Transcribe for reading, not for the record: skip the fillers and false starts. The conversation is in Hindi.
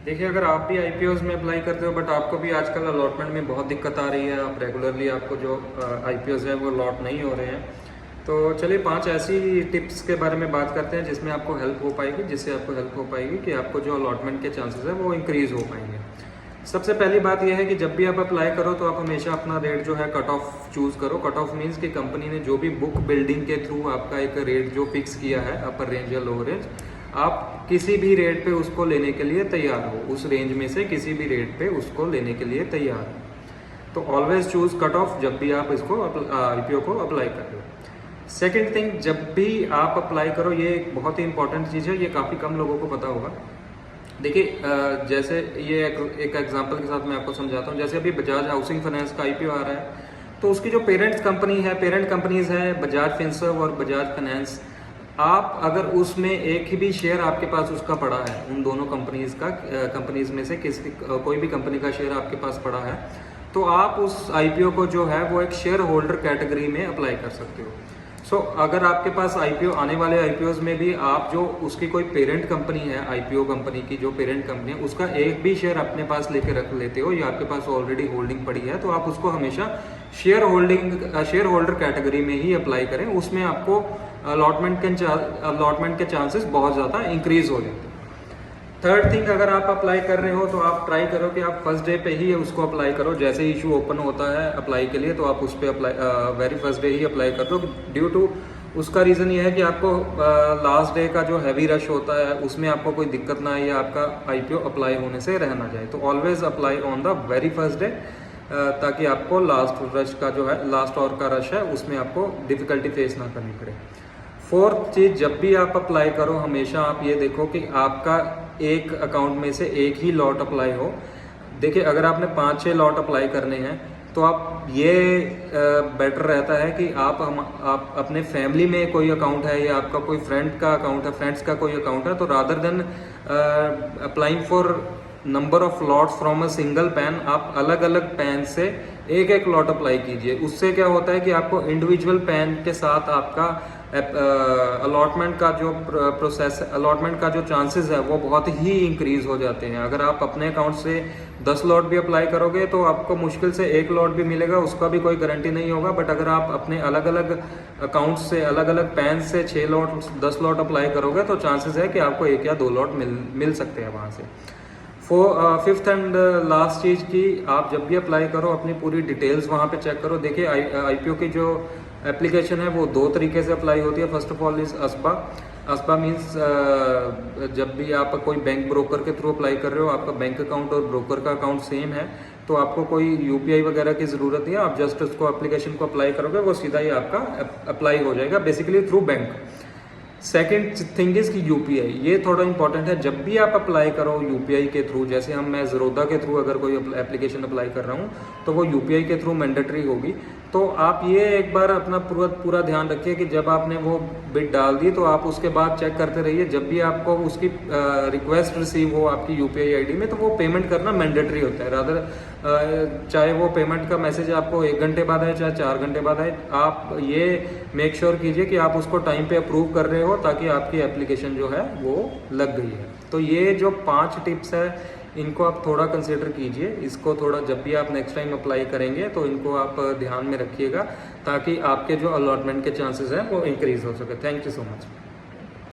देखिए, अगर आप भी आईपीओज़ में अप्लाई करते हो बट आपको भी आजकल अलॉटमेंट में बहुत दिक्कत आ रही है, आप रेगुलरली आपको जो आईपीओज़ है वो अलॉट नहीं हो रहे हैं, तो चलिए 5 ऐसी टिप्स के बारे में बात करते हैं जिसमें आपको हेल्प हो पाएगी, जिससे आपको हेल्प हो पाएगी कि आपको जो अलॉटमेंट के चांसेस है वो इंक्रीज़ हो पाएंगे। सबसे पहली बात यह है कि जब भी आप अप्लाई करो तो आप हमेशा अपना रेट जो है कट ऑफ चूज़ करो। कट ऑफ मीन्स कि कंपनी ने जो भी बुक बिल्डिंग के थ्रू आपका एक रेट जो फिक्स किया है, अपर रेंज या लोअर रेंज, आप किसी भी रेट पे उसको लेने के लिए तैयार हो, उस रेंज में से किसी भी रेट पे उसको लेने के लिए तैयार हो। तो ऑलवेज चूज कट ऑफ जब भी आप इसको आईपीओ को अप्लाई कर रहे हो। सेकेंड थिंग, जब भी आप अप्लाई करो, ये एक बहुत ही इंपॉर्टेंट चीज़ है, ये काफ़ी कम लोगों को पता होगा। देखिए, जैसे ये एक एग्जांपल के साथ मैं आपको समझाता हूँ। जैसे अभी बजाज हाउसिंग फाइनेंस का आईपीओ आ रहा है, तो उसकी जो पेरेंट कंपनीज है बजाज फिनसर्व और बजाज फाइनेंस। आप अगर उसमें एक ही भी शेयर आपके पास उसका पड़ा है, उन दोनों कंपनीज में से किसी कोई भी कंपनी का शेयर आपके पास पड़ा है, तो आप उस आईपीओ को जो है वो एक शेयर होल्डर कैटेगरी में अप्लाई कर सकते हो। सो अगर आपके पास आईपीओ आने वाले आईपीओ में भी आप जो उसकी कोई पेरेंट कंपनी है, आईपीओ कंपनी की जो पेरेंट कंपनी है, उसका एक भी शेयर अपने पास लेके रख लेते हो या आपके पास ऑलरेडी होल्डिंग पड़ी है, तो आप उसको हमेशा शेयर होल्डर कैटेगरी में ही अप्लाई करें। उसमें आपको अलॉटमेंट के चांसेस बहुत ज़्यादा इंक्रीज हो जाते हैं। थर्ड थिंग, अगर आप अप्लाई कर रहे हो तो आप ट्राई करो कि आप फर्स्ट डे पे ही उसको अप्लाई करो। जैसे इशू ओपन होता है अप्लाई के लिए, तो आप उस पर वेरी फर्स्ट डे ही अप्लाई कर दो। ड्यू टू उसका रीज़न ये है कि आपको लास्ट डे का जो हैवी रश होता है उसमें आपको कोई दिक्कत ना आए या आपका आईपीओ अप्लाई होने से रह ना जाए। तो always apply on the very first day, ताकि आपको लास्ट रश का जो है, लास्ट और का रश है, उसमें आपको डिफ़िकल्टी फेस ना करनी पड़े। फोर्थ चीज़, जब भी आप अप्लाई करो हमेशा आप ये देखो कि आपका एक अकाउंट में से एक ही लॉट अप्लाई हो। देखिए, अगर आपने 5-6 लॉट अप्लाई करने हैं तो आप ये बेटर रहता है कि आप अपने फैमिली में कोई अकाउंट है या आपका कोई फ्रेंड का अकाउंट है, फ्रेंड्स का कोई अकाउंट है, तो rather than applying for number of lots from a single pan, आप अलग अलग पैन से एक एक लॉट अप्लाई कीजिए। उससे क्या होता है कि आपको इंडिविजुअल पैन के साथ आपका अलॉटमेंट का जो प्रोसेस, अलॉटमेंट का जो चांसेस है वो बहुत ही इंक्रीज हो जाते हैं। अगर आप अपने अकाउंट से 10 लॉट भी अप्लाई करोगे तो आपको मुश्किल से 1 लॉट भी मिलेगा, उसका भी कोई गारंटी नहीं होगा। बट अगर आप अपने अलग अलग अकाउंट से, अलग अलग पैन से 6 लॉट 10 लॉट अप्लाई करोगे तो चांसेस है कि आपको 1 या 2 लॉट मिल सकते हैं वहाँ से। फिफ्थ एंड लास्ट चीज़ की, आप जब भी अप्लाई करो अपनी पूरी डिटेल्स वहाँ पे चेक करो। देखिए, आईपीओ की जो एप्लीकेशन है वो 2 तरीके से अप्लाई होती है। First of all is ASBA means जब भी आप कोई बैंक ब्रोकर के थ्रू अप्लाई कर रहे हो, आपका बैंक अकाउंट और ब्रोकर का अकाउंट सेम है, तो आपको कोई यूपीआई वगैरह की ज़रूरत नहीं है। आप जस्ट उसको एप्लीकेशन को अप्लाई करोगे, वो सीधा ही आपका अप्लाई हो जाएगा, basically through bank. Second thing is कि यूपीआई, ये थोड़ा इंपॉर्टेंट है। जब भी आप अप्लाई करो यूपीआई के थ्रू, जैसे मैं ज़रोदा के थ्रू अगर कोई एप्लीकेशन अप्लाई कर रहा हूँ तो वो यूपीआई के थ्रू मैंडेटरी होगी। तो आप ये एक बार अपना पूरा ध्यान रखिए कि जब आपने वो बिट डाल दी तो आप उसके बाद चेक करते रहिए। जब भी आपको उसकी रिक्वेस्ट रिसीव हो आपकी यूपीआई आईडी में, तो वो पेमेंट करना मैंडेटरी होता है। रादर चाहे वो पेमेंट का मैसेज आपको 1 घंटे बाद आए चाहे 4 घंटे बाद आए, आप ये मेक श्योर कीजिए कि आप उसको टाइम पे अप्रूव कर रहे हो, ताकि आपकी एप्लीकेशन जो है वो लग गई है। तो ये जो 5 टिप्स है इनको आप थोड़ा कंसिडर कीजिए। इसको थोड़ा जब भी आप नेक्स्ट टाइम अप्लाई करेंगे तो इनको आप ध्यान में रखिएगा, ताकि आपके जो अलॉटमेंट के चांसेस हैं वो इंक्रीज हो सके। Thank you so much.